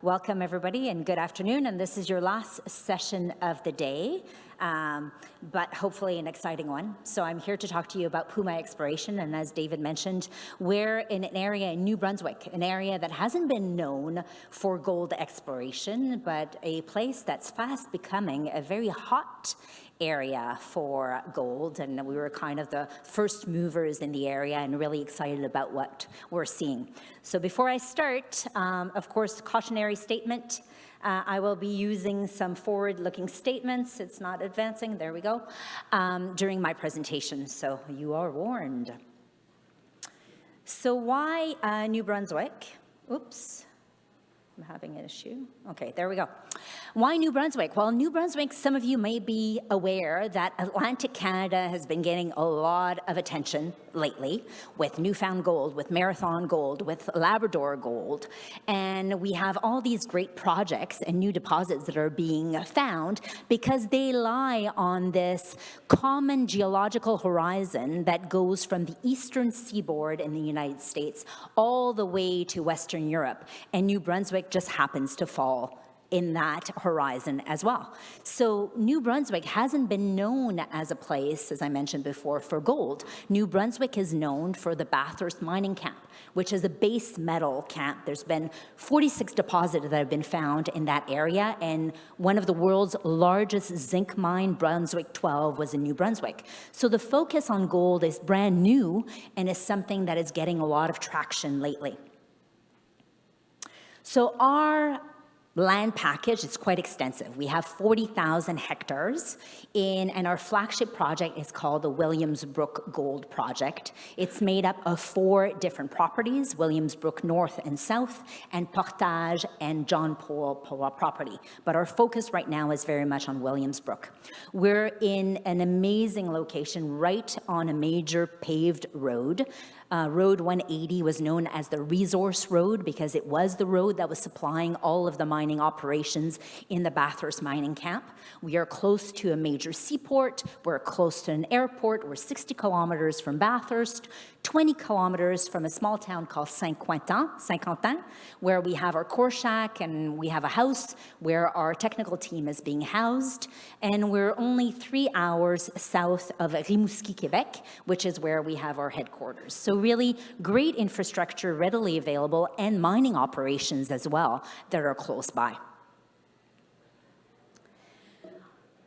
Welcome, everybody, and good afternoon. And this is your last session of the day, but hopefully an exciting one. So I'm here to talk to you about Puma exploration. And as David mentioned, we're in an area in New Brunswick, an area that hasn't been known for gold exploration, but a place that's fast becoming a very hot area for gold, and we were kind of the first movers in the area and really excited about what we're seeing. So before I start, of course, cautionary statement. I will be using some forward-looking statements. It's not advancing, there we go, during my presentation, so you are warned. So why New Brunswick? Oops. I'm having an issue. Okay, there we go. Why New Brunswick? Well, New Brunswick, some of you may be aware that Atlantic Canada has been getting a lot of attention lately with Newfound Gold, with Marathon Gold, with Labrador Gold. And we have all these great projects and new deposits that are being found because they lie on this common geological horizon that goes from the eastern seaboard in the United States all the way to Western Europe. And New Brunswick just happens to fall in that horizon as well. So New Brunswick hasn't been known as a place, as I mentioned before, for gold. New Brunswick is known for the Bathurst mining camp, which is a base metal camp. There's been 46 deposits that have been found in that area, and one of the world's largest zinc mine, Brunswick 12, was in New Brunswick. So the focus on gold is brand new and is something that is getting a lot of traction lately. So our land package is quite extensive. We have 40,000 hectares and our flagship project is called the Williams Brook Gold Project. It's made up of 4 different properties, Williams Brook North and South, and Portage and John Paul property. But our focus right now is very much on Williams Brook. We're in an amazing location right on a major paved road. Road 180 was known as the Resource Road because it was the road that was supplying all of the mining operations in the Bathurst mining camp. We are close to a major seaport. We're close to an airport. We're 60 kilometers from Bathurst, 20 kilometers from a small town called Saint-Quentin, where we have our core shack and we have a house where our technical team is being housed. And we're only 3 hours south of Rimouski, Quebec, which is where we have our headquarters. So really great infrastructure readily available and mining operations as well that are close by.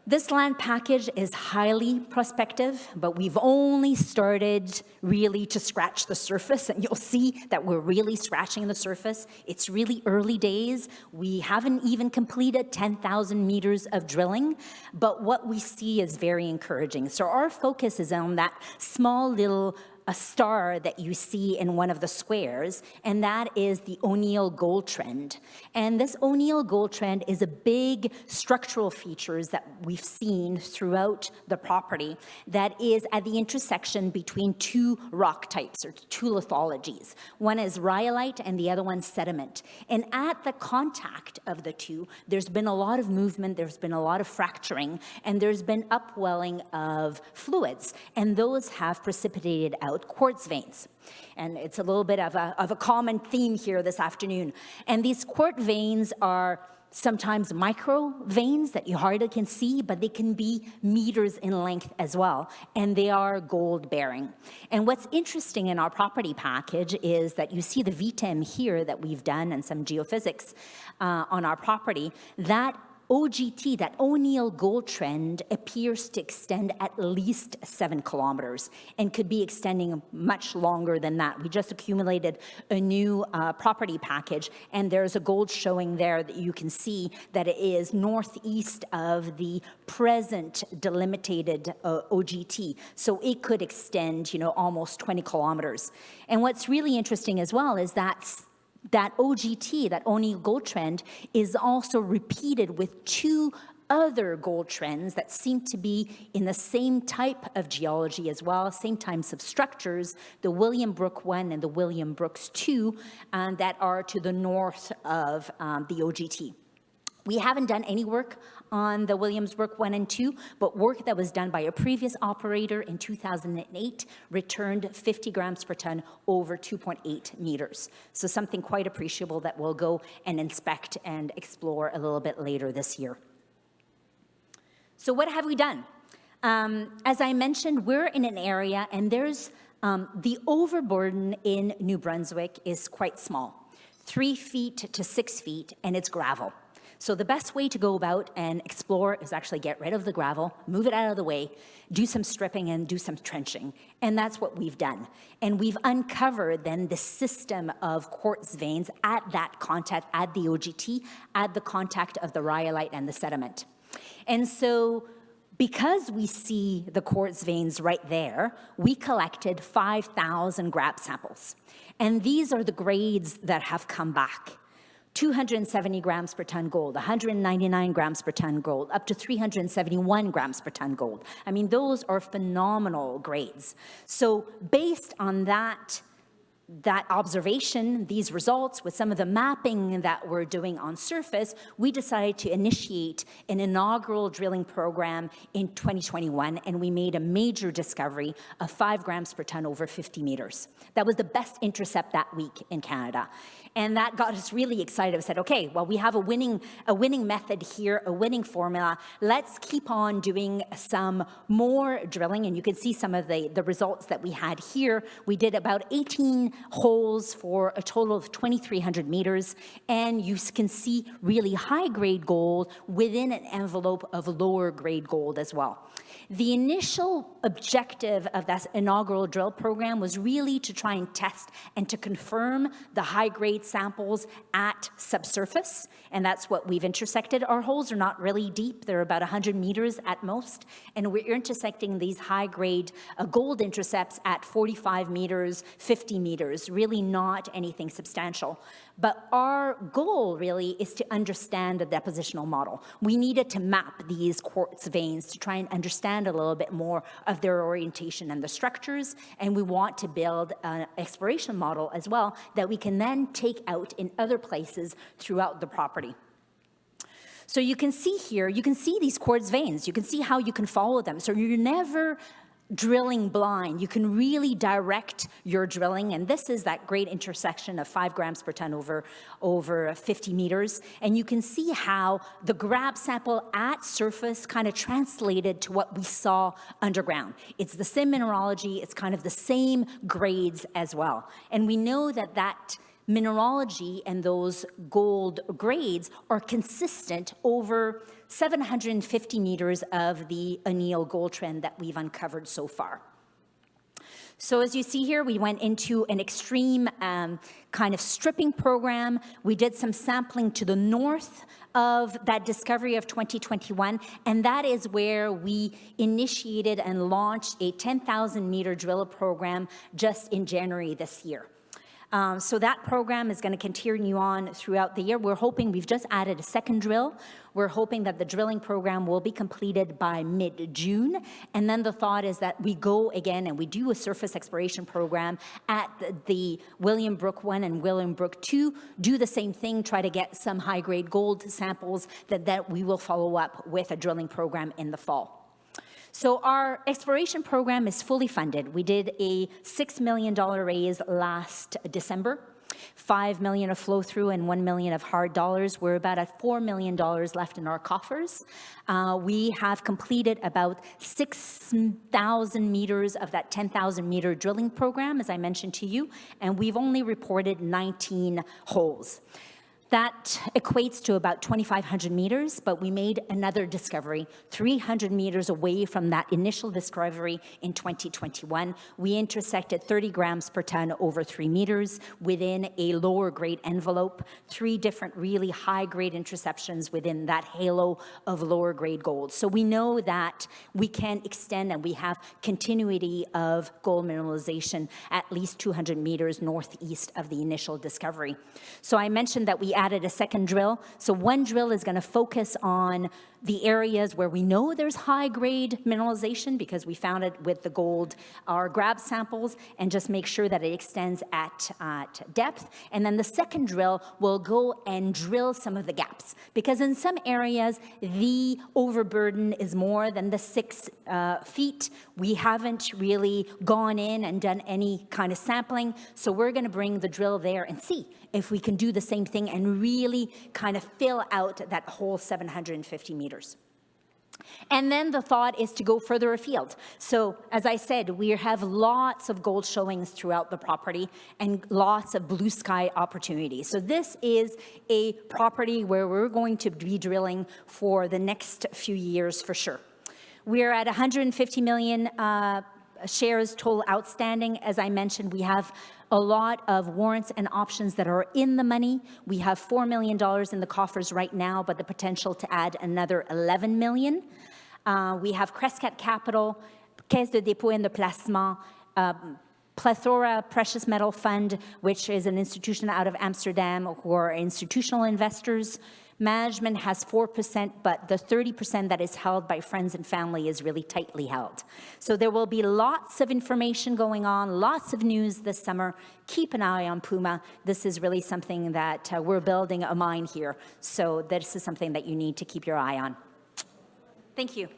This land package is highly prospective, but we've only started really to scratch the surface, and you'll see that we're really scratching the surface. It's really early days. We haven't even completed 10,000 meters of drilling, but what we see is very encouraging. So our focus is on that small little a star that you see in one of the squares, and that is the O'Neill Gold Trend. And this O'Neill Gold Trend is a big structural features that we've seen throughout the property that is at the intersection between 2 rock types or 2 lithologies. One is rhyolite and the other one's sediment. And at the contact of the 2, there's been a lot of movement, there's been a lot of fracturing, and there's been upwelling of fluids, and those have precipitated out quartz veins. And it's a little bit of a common theme here this afternoon. And these quartz veins are sometimes micro veins that you hardly can see, but they can be meters in length as well. And they are gold bearing. And what's interesting in our property package is that you see the VTEM here that we've done and some geophysics on our property. That OGT, that O'Neill Gold Trend, appears to extend at least 7 kilometers and could be extending much longer than that. We just accumulated a new property package, and there's a gold showing there that you can see that it is northeast of the present delimited OGT. So it could extend, almost 20 kilometers. And what's really interesting as well is that OGT, that O'Neill Gold Trend, is also repeated with 2 other gold trends that seem to be in the same type of geology as well, same types of structures, the William Brook 1 and the William Brooks 2, that are to the north of the OGT. We haven't done any work on the Williams Brook 1 and 2, but work that was done by a previous operator in 2008 returned 50 grams per ton over 2.8 meters. So something quite appreciable that we'll go and inspect and explore a little bit later this year. So what have we done? As I mentioned, we're in an area, and there's the overburden in New Brunswick is quite small, 3 feet to 6 feet, and it's gravel. So the best way to go about and explore is actually get rid of the gravel, move it out of the way, do some stripping and do some trenching. And that's what we've done. And we've uncovered then the system of quartz veins at that contact, at the OGT, at the contact of the rhyolite and the sediment. And so because we see the quartz veins right there, we collected 5,000 grab samples. And these are the grades that have come back. 270 grams per ton gold, 199 grams per ton gold, up to 371 grams per ton gold. I mean, those are phenomenal grades. So based on that observation, these results, with some of the mapping that we're doing on surface, we decided to initiate an inaugural drilling program in 2021, and we made a major discovery of 5 grams per ton over 50 meters. That was the best intercept that week in Canada. And that got us really excited. We said, okay, well, we have a winning method here, a winning formula. Let's keep on doing some more drilling. And you can see some of the results that we had here. We did about 18 holes for a total of 2,300 meters. And you can see really high-grade gold within an envelope of lower-grade gold as well. The initial objective of that inaugural drill program was really to try and test and to confirm the high-grade samples at subsurface, and that's what we've intersected. Our holes are not really deep. They're about 100 meters at most, and we're intersecting these high-grade gold intercepts at 45 meters, 50 meters, really not anything substantial. But our goal really is to understand the depositional model. We needed to map these quartz veins to try and understand a little bit more of their orientation and the structures, and we want to build an exploration model as well that we can then take out in other places throughout the property. So you can see here, you can see these quartz veins. You can see how you can follow them. So you're never drilling blind. You can really direct your drilling, and this is that great intersection of 5 grams per ton over 50 meters. And you can see how the grab sample at surface kind of translated to what we saw underground. It's the same mineralogy, it's kind of the same grades as well. And we know that that mineralogy and those gold grades are consistent over 750 meters of the anneal gold trend that we've uncovered so far. So as you see here, we went into an extreme kind of stripping program. We did some sampling to the north of that discovery of 2021, and that is where we initiated and launched a 10,000 meter drill program just in January this year. So that program is going to continue on throughout the year. We're hoping, we've just added a second drill. We're hoping that the drilling program will be completed by mid-June. And then the thought is that we go again and we do a surface exploration program at the William Brook 1 and William Brook 2, do the same thing, try to get some high-grade gold samples that we will follow up with a drilling program in the fall. So our exploration program is fully funded. We did a $6 million raise last December, $5 million of flow through and $1 million of hard dollars. We're about at $4 million left in our coffers. We have completed about 6,000 meters of that 10,000 meter drilling program, as I mentioned to you, and we've only reported 19 holes. That equates to about 2,500 meters, but we made another discovery 300 meters away from that initial discovery in 2021. We intersected 30 grams per ton over 3 meters within a lower grade envelope, 3 different really high grade interceptions within that halo of lower grade gold. So we know that we can extend and we have continuity of gold mineralization at least 200 meters northeast of the initial discovery. So I mentioned that we added a second drill. So one drill is going to focus on the areas where we know there's high-grade mineralization, because we found it with the gold, are grab samples, and just make sure that it extends at depth. And then the second drill will go and drill some of the gaps, because in some areas, the overburden is more than the 6 feet. We haven't really gone in and done any kind of sampling, so we're going to bring the drill there and see if we can do the same thing and really kind of fill out that whole 750 meters. And then the thought is to go further afield. So as I said, we have lots of gold showings throughout the property and lots of blue sky opportunities. So this is a property where we're going to be drilling for the next few years for sure. We're at 150 million shares total outstanding. As I mentioned, we have a lot of warrants and options that are in the money. We have $4 million in the coffers right now, but the potential to add another 11 million. We have Crescat Capital, Caisse de dépôt et de placement, Plethora Precious Metal Fund, which is an institution out of Amsterdam who are institutional investors. Management has 4%, but the 30% that is held by friends and family is really tightly held. So there will be lots of information going on, lots of news this summer. Keep an eye on Puma. This is really something that we're building a mine here. So this is something that you need to keep your eye on. Thank you.